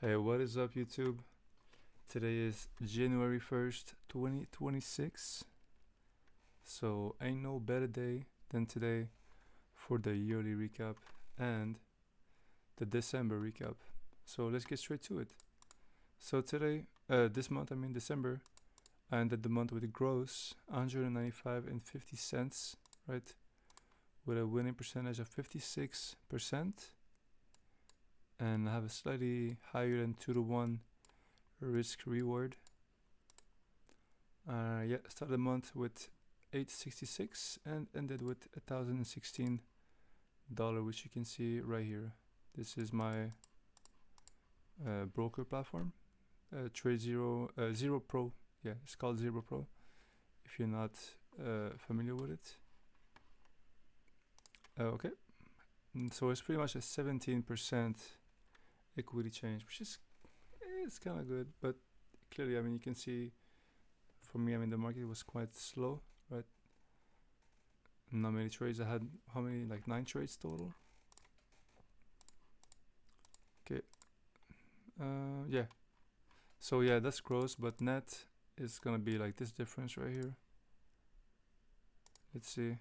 Hey, what is up, YouTube? Today is January 1st, 2026. So, ain't no better day than today for the yearly recap and the December recap. So, let's get straight to it. So, this month, December, I ended the month with a gross 195 and 50 cents, right? With a winning percentage of 56%. And I have a slightly higher than 2 to 1 risk reward. Started the month with 866 and ended with $1,016, which you can see right here. This is my broker platform, Trade Zero Pro. Yeah, it's called Zero Pro. If you're not familiar with it, okay. So it's pretty much a 17% equity change, which is it's kind of good, but clearly, you can see. For me, the market was quite slow, right? Not many trades. I had how many? Like 9 trades total. Okay. Yeah. So yeah, that's gross, but net is gonna be like this difference right here. Let's see.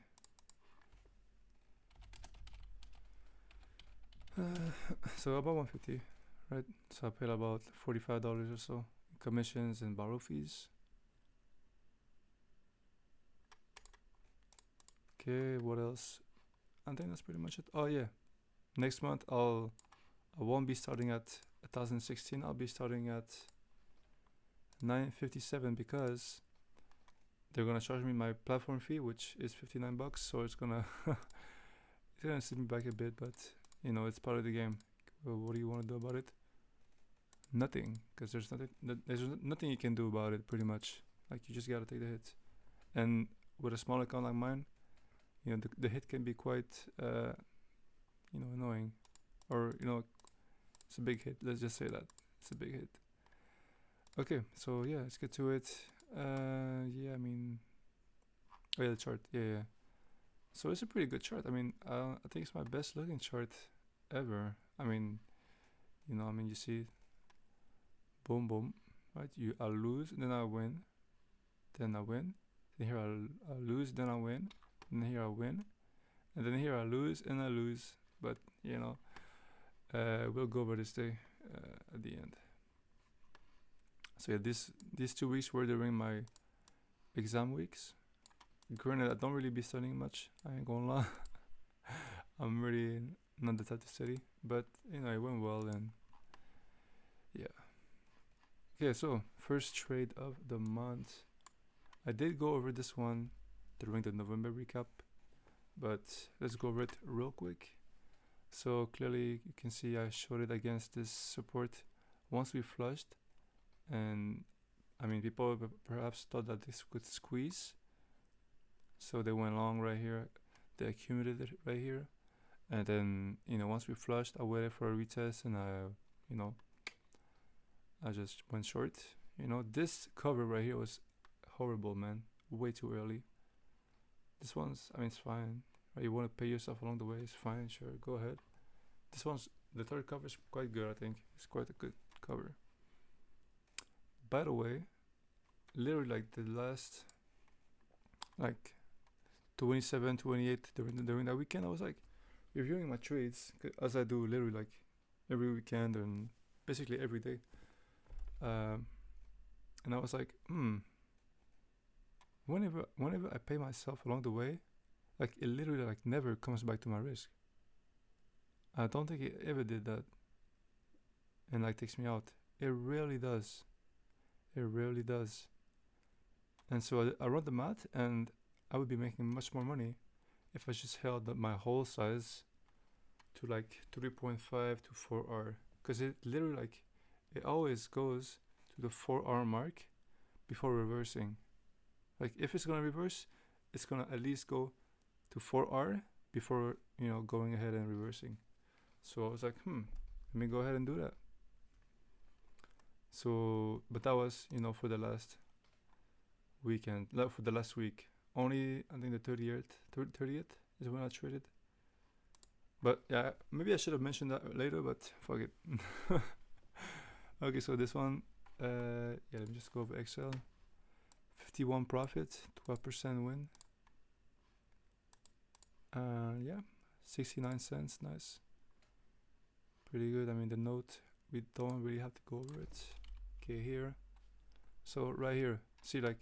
So about 150, right? So I paid about $45 or so in commissions and borrow fees. Okay, what else? I think that's pretty much it. Oh yeah, next month I won't be starting at 1016. I'll be starting at 957 because they're gonna charge me my platform fee, which is $59. So it's gonna it's gonna set me back a bit, but it's part of the game. Well, what do you want to do about it? Nothing, because there's nothing you can do about it. Pretty much, like you just gotta take the hit. And with a small account like mine, the hit can be quite annoying, or it's a big hit. Let's just say that it's a big hit. Okay, so yeah, let's get to it. Yeah, oh yeah, the chart. Yeah. So it's a pretty good chart. I think it's my best looking chart ever. You see, boom, boom, right? I lose, then I win, then I win. Then here I lose, then I win, and here I win, and then here I lose and I lose. But we'll go over this day at the end. So yeah, these 2 weeks were during my exam weeks. Granted, I don't really be studying much. I ain't gonna lie. I'm really not the type to study, but it went well, and yeah. Okay, so first trade of the month. I did go over this one during the November recap, but let's go over it real quick. So clearly you can see I showed it against this support once we flushed, and people perhaps thought that this could squeeze, so they went long right here. They accumulated it right here, and then once we flushed, I waited for a retest, and I just went short. This cover right here was horrible, man. Way too early. This one's, it's fine. Right? You want to pay yourself along the way, it's fine. Sure, go ahead. The third cover is quite good. I think it's quite a good cover. By the way, literally like the last 27, 28 during that weekend, I was like reviewing my trades as I do literally like every weekend and basically every day. And I was like, whenever I pay myself along the way, like it literally like never comes back to my risk. I don't think it ever did that, and like takes me out. It rarely does. It rarely does. And so I run the math, and I would be making much more money if I just held my whole size to like 3.5 to 4R, because it literally it always goes to the 4R mark before reversing. Like if it's gonna reverse, it's gonna at least go to 4R before going ahead and reversing. So I was like, let me go ahead and do that. So, but that was for the last weekend, for the last week. Only I think the 30th is when I traded. But yeah, maybe I should have mentioned that later, but fuck it. Okay, so this one, yeah, let me just go over Excel. 51 profit, 12% win. Yeah, 69 cents, nice. Pretty good. I mean, the note, we don't really have to go over it. Okay, here. So right here, see, like,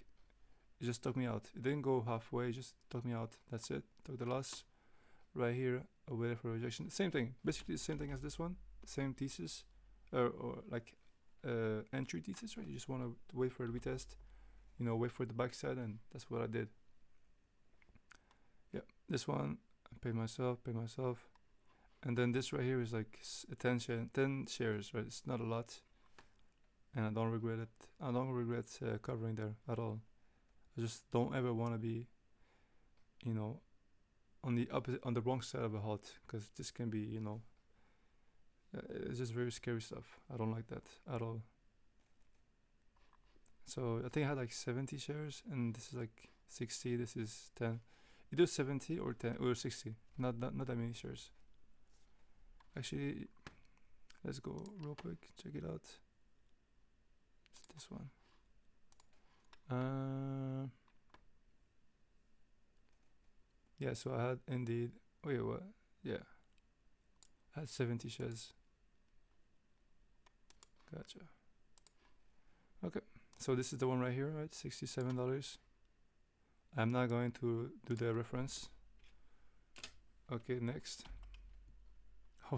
it just took me out. It didn't go halfway, it just took me out. That's it. Took the loss. Right here, a waited for rejection. Same thing. Basically the same thing as this one. Same thesis. Or like entry thesis, right? You just want to wait for a retest. You know, wait for the backside, and that's what I did. Yeah, this one, I paid myself. And then this right here is like 10 shares, right? It's not a lot. And I don't regret it. I don't regret covering there at all. I just don't ever want to be, you know, on the wrong side of a halt, because this can be, you know, it's just very scary stuff. I don't like that at all. So I think I had like 70 shares, and this is like 60. This is 10. Either 70 or 10 or 60. Not that many shares. Actually, let's go real quick. Check it out. It's this one. Yeah. So I had indeed. Wait, what? Yeah. I had 70 shares. Gotcha. Okay. So this is the one right here, right? $67. I'm not going to do the reference. Okay, next. I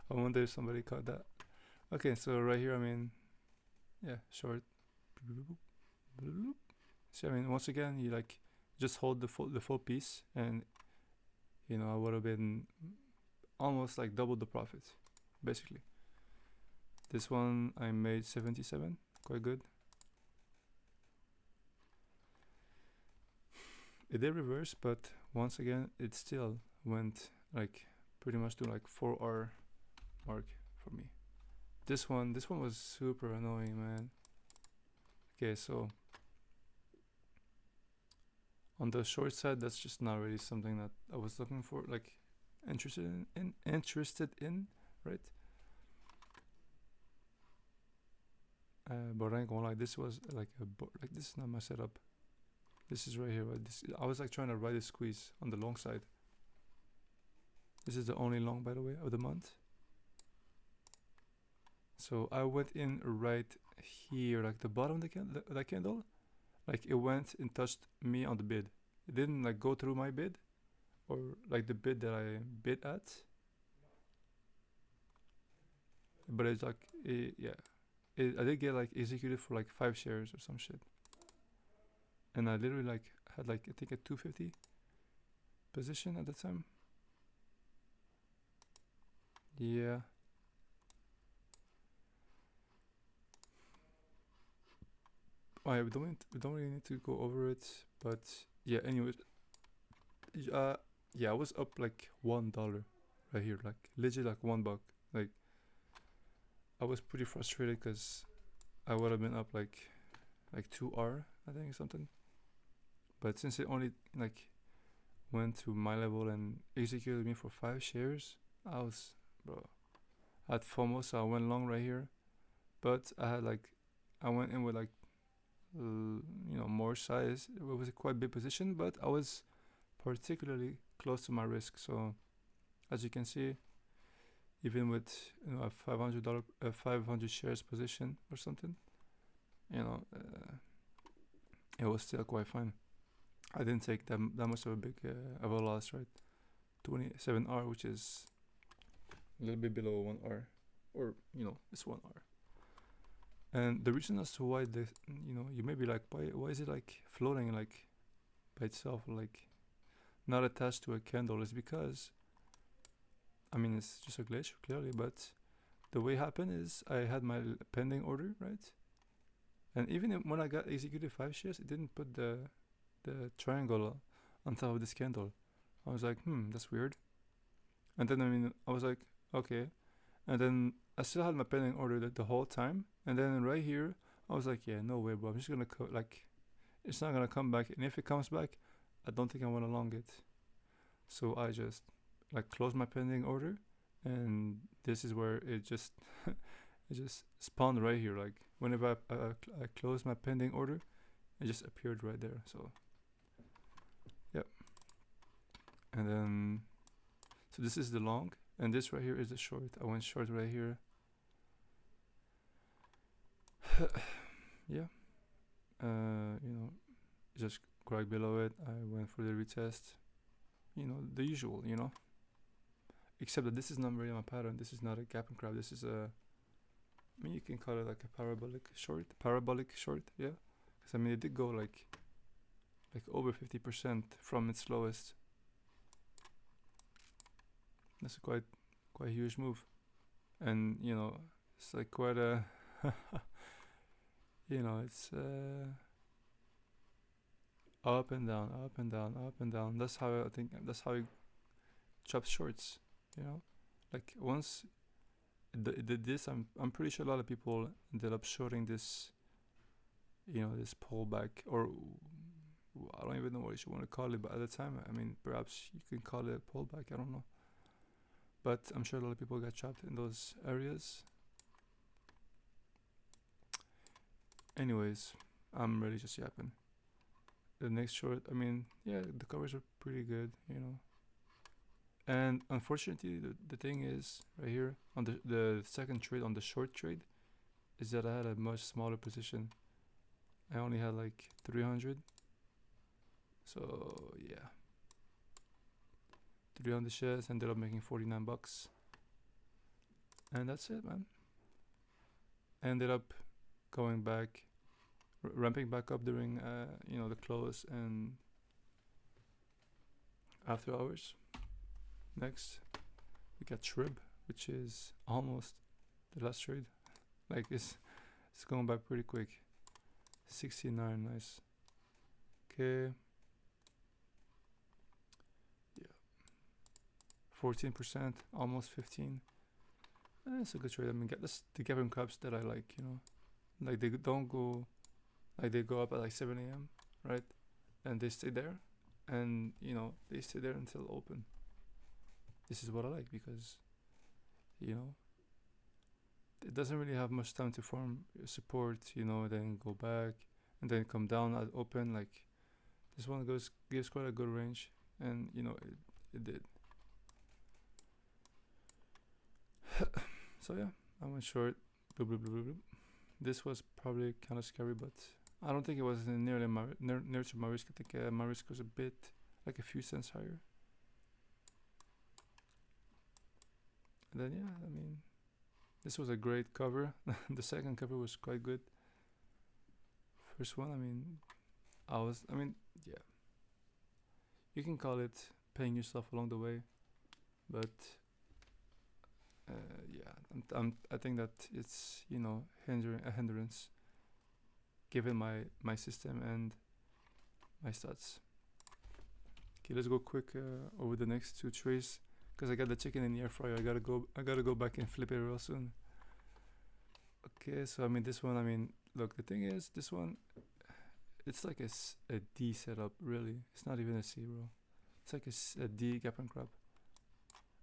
wonder if somebody caught that. Okay, so right here, I mean, yeah, short. See, I mean, once again, you like just hold the full piece, and you know, I would have been almost like double the profit, basically. This one I made 77, quite good. It did reverse, but once again, it still went like pretty much to like 4-hour mark for me. This one was super annoying, man. Okay, so on the short side, that's just not really something that I was looking for, like interested in, right? But I ain't gonna lie, this was like like this is not my setup. This is right here. Right? I was like trying to ride a squeeze on the long side. This is the only long, by the way, of the month. So I went in right here, like the bottom of the candle. Like it went and touched me on the bid. It didn't like go through my bid, or like the bid that I bid at. But it's like, yeah. I did get like executed for like 5 shares or some shit. And I literally like had like, I think a 250 position at the time. Yeah. We don't really need to go over it, but yeah. Anyways, yeah, I was up like $1 right here, like legit like $1. Like I was pretty frustrated because I would have been up like 2 hour, I think, something. But since it only like went to my level and executed me for 5 shares, I was, bro, I had FOMO, so I went long right here. But I went in with like you know, more size. It was a quite big position, but I was particularly close to my risk. So as you can see, even with, you know, a $500 shares position or something, you know, it was still quite fine. I didn't take that much of a big of a loss, right? 27R, which is a little bit below 1R, or you know, it's 1R. And the reason as to why the, you know, you may be like, why is it like floating like by itself, like not attached to a candle, is because, I mean, it's just a glitch clearly, but the way it happened is I had my pending order, right? And even when I got executed 5 shares, it didn't put the triangle on top of this candle. I was like, that's weird. And then, I mean, I was like, okay. And then I still had my pending order the whole time. And then right here, I was like, yeah, no way, bro. I'm just gonna like, it's not gonna come back. And if it comes back, I don't think I want to long it. So I just like closed my pending order, and this is where it just it just spawned right here. Like whenever I closed my pending order, it just appeared right there. So yep. And then so this is the long, and this right here is the short. I went short right here. Yeah. You know, just right below it, I went for the retest. You know, the usual. You know, except that this is not really my pattern. This is not a gap and crab. This is a, I mean, you can call it like a parabolic short. Parabolic short, yeah. Because I mean, it did go like over 50% from its lowest. That's a quite huge move, and you know, it's like quite a, you know, it's up and down, up and down, up and down. That's how I think. That's how it chops shorts. You know, like once it did this, I'm pretty sure a lot of people ended up shorting this. You know, this pullback, or I don't even know what you want to call it. But at the time, I mean, perhaps you can call it a pullback. I don't know. But I'm sure a lot of people got trapped in those areas. Anyways, I'm really just yapping. The next short, I mean, yeah, the covers are pretty good, you know. And unfortunately, the thing is, right here, on the second trade, on the short trade, is that I had a much smaller position. I only had like 300. So, yeah. 300 shares, ended up making 49 bucks. And that's it, man. Ended up going back, ramping back up during, you know, the close and after hours. Next, we got Shrib, which is almost the last trade. Like it's going back pretty quick. 69, nice. Okay. Yeah. 14%, almost 15. It's a good trade. I mean, get this the gapping crabs that I like, you know. Like they don't go, like they go up at like 7 a.m., right? And they stay there, and you know they stay there until open. This is what I like because, you know, it doesn't really have much time to form support, you know, then go back and then come down at open. Like this one gives quite a good range, and you know it did. So yeah, I went short. Bloop, bloop, bloop, bloop. This was probably kind of scary, but I don't think it was nearly near to my risk. I think my risk was a bit like a few cents higher. And then yeah, I mean, this was a great cover. The second cover was quite good. First one, I mean, yeah. You can call it paying yourself along the way, but yeah, I think that it's, you know, a hindrance given my system and my stats. Okay, let's go quick over the next two trays because I got the chicken in the air fryer. I gotta go back and flip it real soon. Okay, so I mean this one. I mean, look, the thing is, this one, it's like a D setup. Really, it's not even a C, bro. It's like a D gap and crab.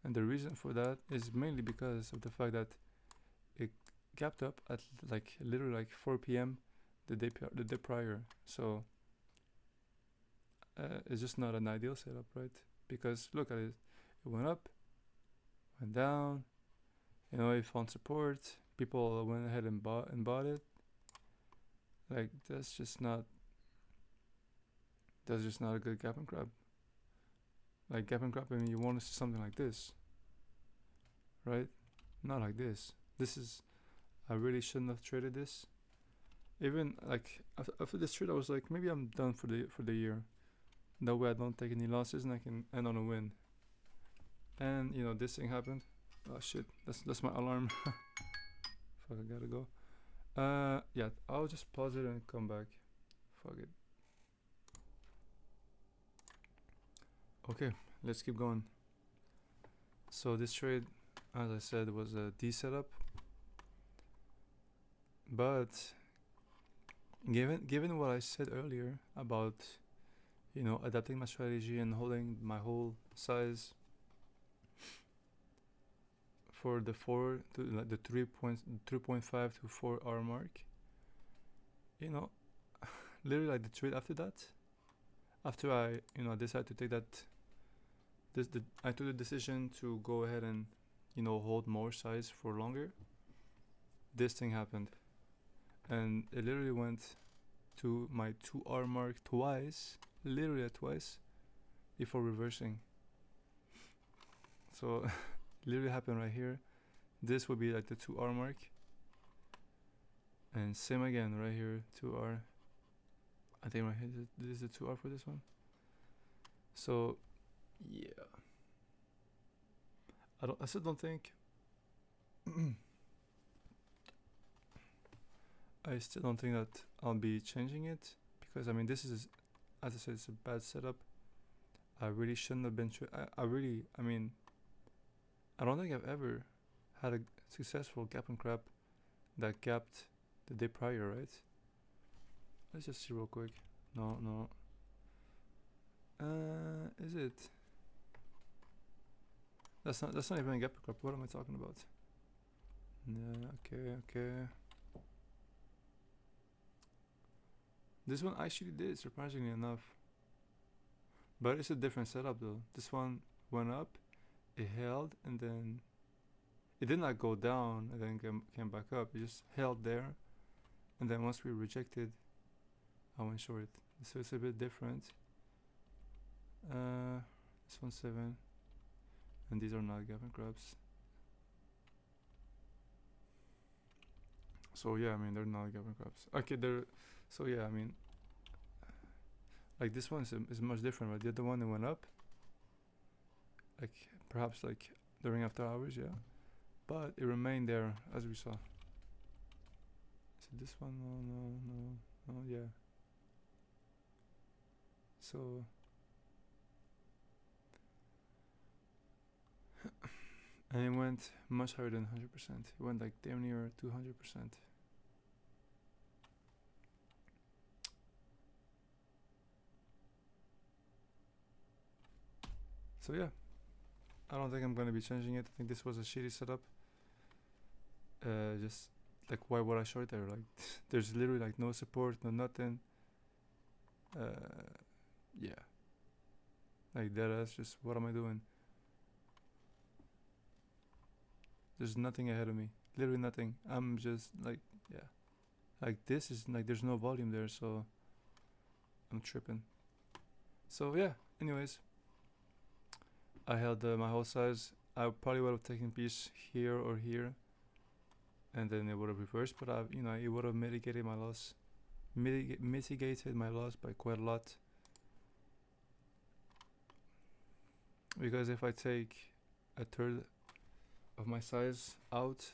And the reason for that is mainly because of the fact that it gapped up at like literally like 4 p.m. the day prior. So it's just not an ideal setup, right? Because look at it, it went up, went down. You know, it found support. People went ahead and bought it. Like that's just not a good gap and grab. Like gap and grab, I mean, you want to see something like this, right? Not like this. I really shouldn't have traded this. Even like after this trade, I was like, maybe I'm done for the year. That way, I don't take any losses and I can end on a win. And you know, this thing happened. Oh shit, that's my alarm. Fuck, I gotta go. Yeah, I'll just pause it and come back. Fuck it. Okay, let's keep going. So this trade, as I said, was a D setup. But given what I said earlier about, you know, adapting my strategy and holding my whole size for the 4 to like the 3.5 to 4 hour mark. You know, literally like the trade after that, after I decided to take that, I took the decision to go ahead and hold more size for longer. This thing happened, and it literally went to my 2 hour mark twice, literally twice, before reversing. So literally happened right here. This would be like the 2 hour mark, and same again right here, 2 hour. I think right here this is the 2 hour for this one. So yeah, I still don't think I still don't think that I'll be changing it, because I mean this is, as I said, it's a bad setup. I really shouldn't have been. I mean, I don't think I've ever had a successful gap and crap that gapped the day prior, right? Let's just see real quick. No. Is it? That's not even a gap and crap. What am I talking about? Yeah, okay. This one actually did, surprisingly enough. But it's a different setup though. This one went up, it held, and then it did not go down and then came back up. It just held there, and then once we rejected, I went short. So it's a bit different. This one's 7, and these are not gap and crabs. So yeah, I mean they're not gap and crabs. Okay, they're. So yeah, I mean, like this one is much different, right? The other one, it went up, like perhaps like during after hours, yeah, but it remained there as we saw. So this one, no, yeah. So and it went much higher than 100%. It went like damn near 200%. So yeah, I don't think I'm gonna be changing it. I think this was a shitty setup. Just like, why would I short there? Like there's literally like no support, no nothing. Yeah, like that's just, what am I doing? There's nothing ahead of me, literally nothing. I'm just like, yeah, like this is like there's no volume there, so I'm tripping. So yeah, anyways, I held my whole size. I probably would have taken piece here or here, and then it would have reversed, but it would have mitigated my loss. Mitigated my loss by quite a lot. Because if I take a third of my size out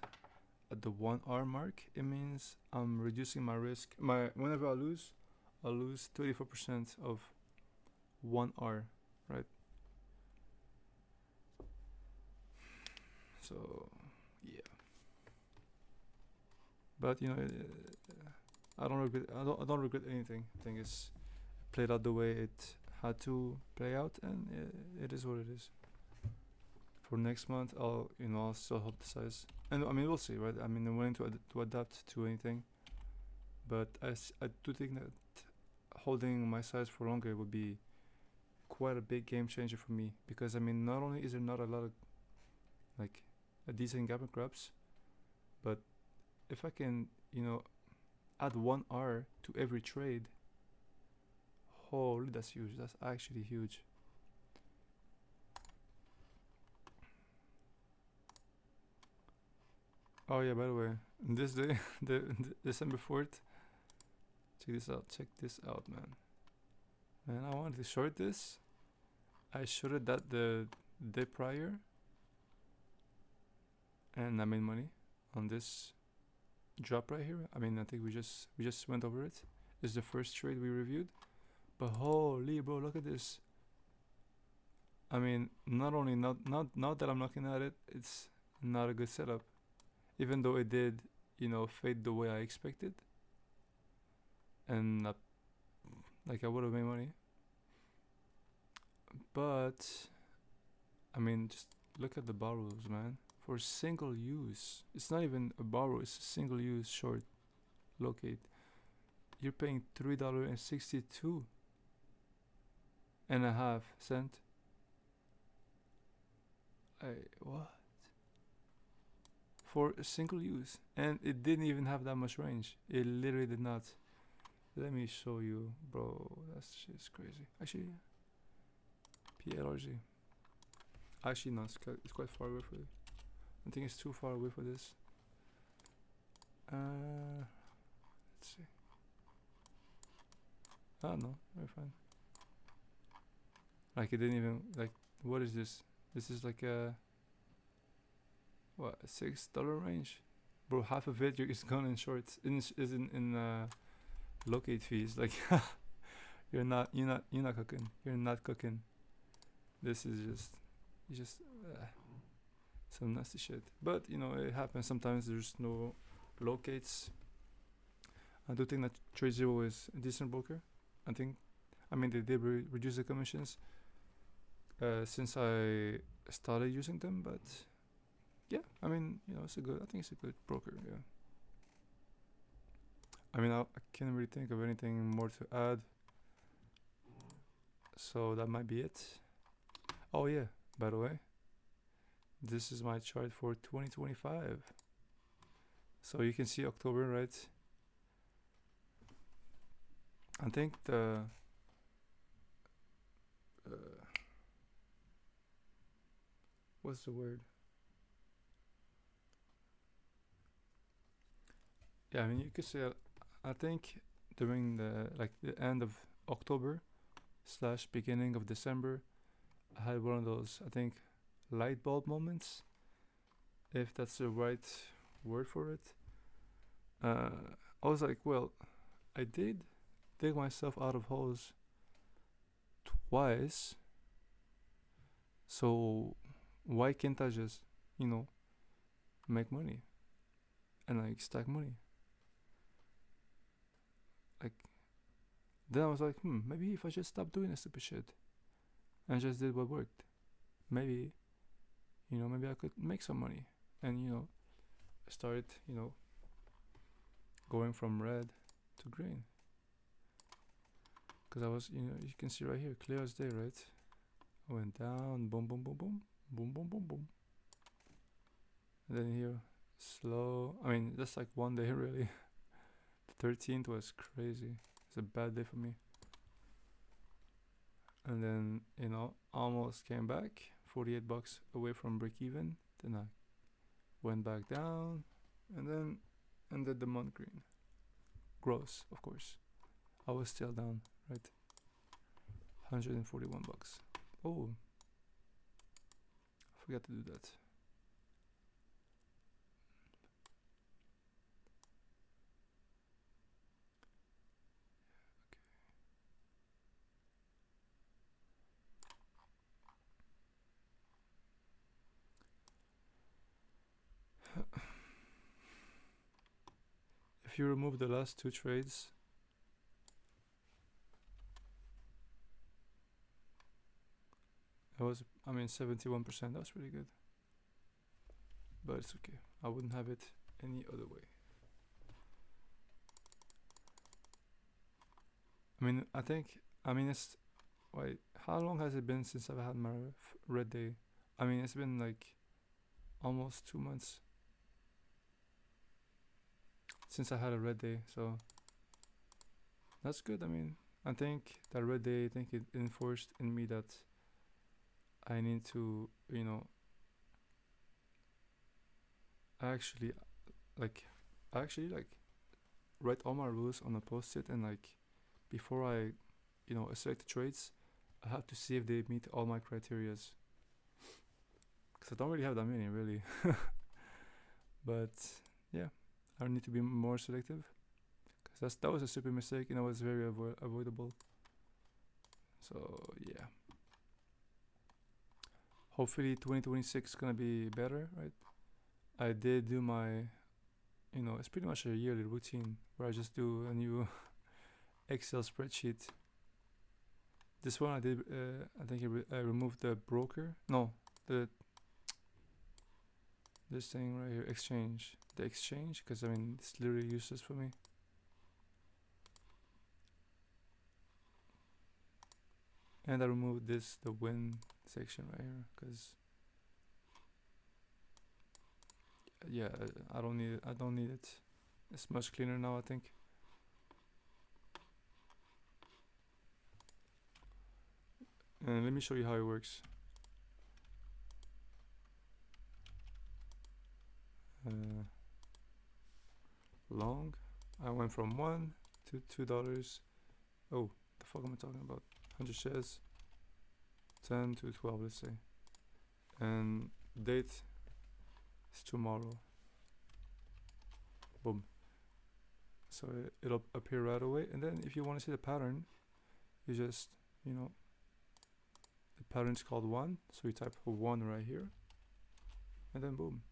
at the 1 hour mark, it means I'm reducing my risk. Whenever I'll lose 34% of 1 hour, right? So yeah, but I don't regret anything. I think it's played out the way it had to play out, and it is what it is. For next month, I'll still hold the size, and I mean we'll see, right? I mean I'm willing to adapt to anything, but I do think that holding my size for longer would be quite a big game changer for me, because I mean not only is there not a lot of like a decent gap and crabs, but if I can add 1 hour to every trade, holy, that's huge. That's actually huge. Oh yeah, by the way, this day, the December 4th. Check this out, man. Man, I wanted to short this. I shorted that the day prior, and I made money on this drop right here. I mean, I think we just went over it. It's the first trade we reviewed, but holy bro, look at this. I mean, not that I'm looking at it, it's not a good setup. Even though it did, fade the way I expected, and not like I would have made money. But I mean, just look at the bar rules, man. for single use. It's not even a borrow, it's a single use short locate. You're paying $3.62.5. What? For a single use. And it didn't even have that much range. It literally did not. Let me show you, bro. That shit's crazy. Actually, PLRG. Actually, no, it's quite far away for it. I think it's too far away for this. Let's see. Ah, no, we're fine. Like, it didn't even, like, what is this? This is like a, what, $6 range? Bro, half of it is gone in shorts. Is in locate fees. Like, you're not cooking. You're not cooking. This is just some nasty shit. But you know, it happens sometimes. There's no locates. I do think that TradeZero is a decent broker. I mean, they did reduce the commissions since I started using them, but yeah, I mean, you know, I think it's a good broker. Yeah. I mean, I can't really think of anything more to add. So that might be it. Oh yeah, by the way, this is my chart for 2025. So you can see October, right? I think the what's the word? Yeah, I mean, you could say I think during the end of October / beginning of December, I had one of those, I think, light bulb moments, if that's the right word for it. I was like, well, I did dig myself out of holes twice, so why can't I just, you know, make money and like stack money? Like, then I was like, maybe if I just stop doing this stupid shit and just did what worked, maybe, you know, maybe I could make some money. And, you know, start, you know, going from red to green. Because I was, you know, you can see right here, clear as day, right? I went down, boom, boom, boom, boom, boom, boom, boom, boom. And then here, slow. I mean, just like one day, really. The 13th was crazy. It's a bad day for me. And then, you know, almost came back, $48 away from break even. Then I went back down, and then ended the month green. Gross, of course. I was still down, right? $141. Oh, I forgot to do that. If you remove the last two trades, it was, I mean, 71%. That was pretty good. But it's okay. I wouldn't have it any other way. I mean, it's, wait, how long has it been since I've had my red day? I mean, it's been like almost 2 months since I had a red day, so that's good. I mean, I think that red day, I think it enforced in me that I need to, you know, actually like write all my rules on a post-it, and like before I, you know, select the trades, I have to see if they meet all my criterias, because I don't really have that many, really. But yeah, I need to be more selective, because that was a stupid mistake, and it was very avoidable. So yeah, hopefully 2026 is gonna be better, right? I did do my, you know, it's pretty much a yearly routine where I just do a new Excel spreadsheet. This one I did, I think I removed the broker. No, the this thing right here, exchange. The exchange, because I mean it's literally useless for me. And I removed this, the win section right here, because yeah, I don't need it. I don't need it. It's much cleaner now, I think. And let me show you how it works. Long. I went from $1 to $2. Oh, the fuck am I talking about? 100 shares. 10 to 12, let's say. And date is tomorrow. Boom. So it'll appear right away. And then if you want to see the pattern, you just, you know, the pattern is called 1. So you type 1 right here. And then boom.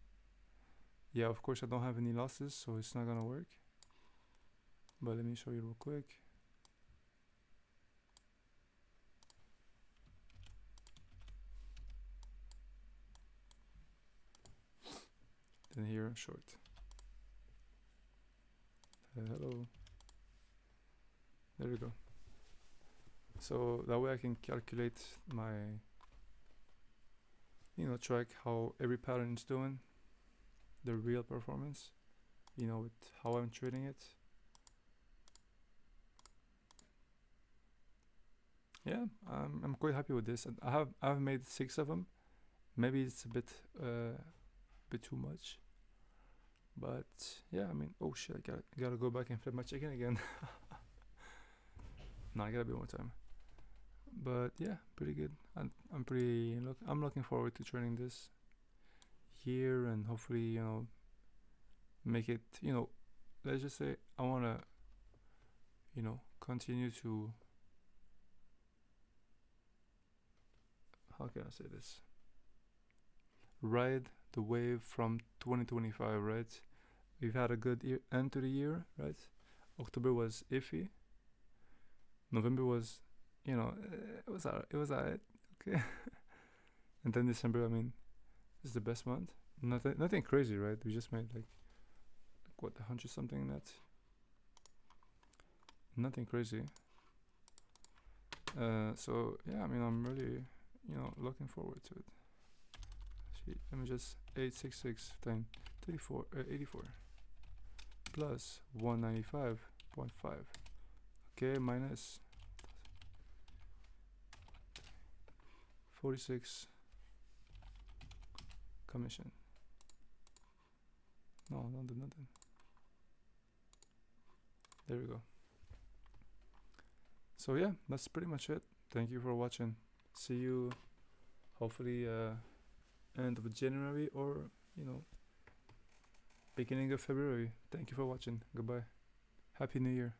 Yeah, of course I don't have any losses, so it's not gonna work. But let me show you real quick. Then here, short. Hello. There we go. So that way I can calculate my, you know, track how every pattern is doing, the real performance, you know, with how I'm trading it. Yeah, I'm quite happy with this, and I've made 6 of them. Maybe it's a bit too much, but yeah, I mean, oh shit, I gotta go back and flip my chicken again. No, I gotta be one more time. But yeah, pretty good. I'm looking forward to training this year, and hopefully, you know, make it, you know, let's just say I wanna, you know, continue to, how can I say this, ride the wave from 2025, right? We've had a good end to the year, right? October was iffy. November was, you know, it was alright, okay. And then December, I mean, is the best month. Nothing crazy, right? We just made like what, 100 something net. Nothing crazy. So yeah, I mean, I'm really, you know, looking forward to it. Actually, let me just 866 times 84 plus 195.5. Okay, minus 46 commission. No, don't do nothing. There we go. So yeah, that's pretty much it. Thank you for watching. See you hopefully end of January, or, you know, beginning of February. Thank you for watching. Goodbye. Happy New Year.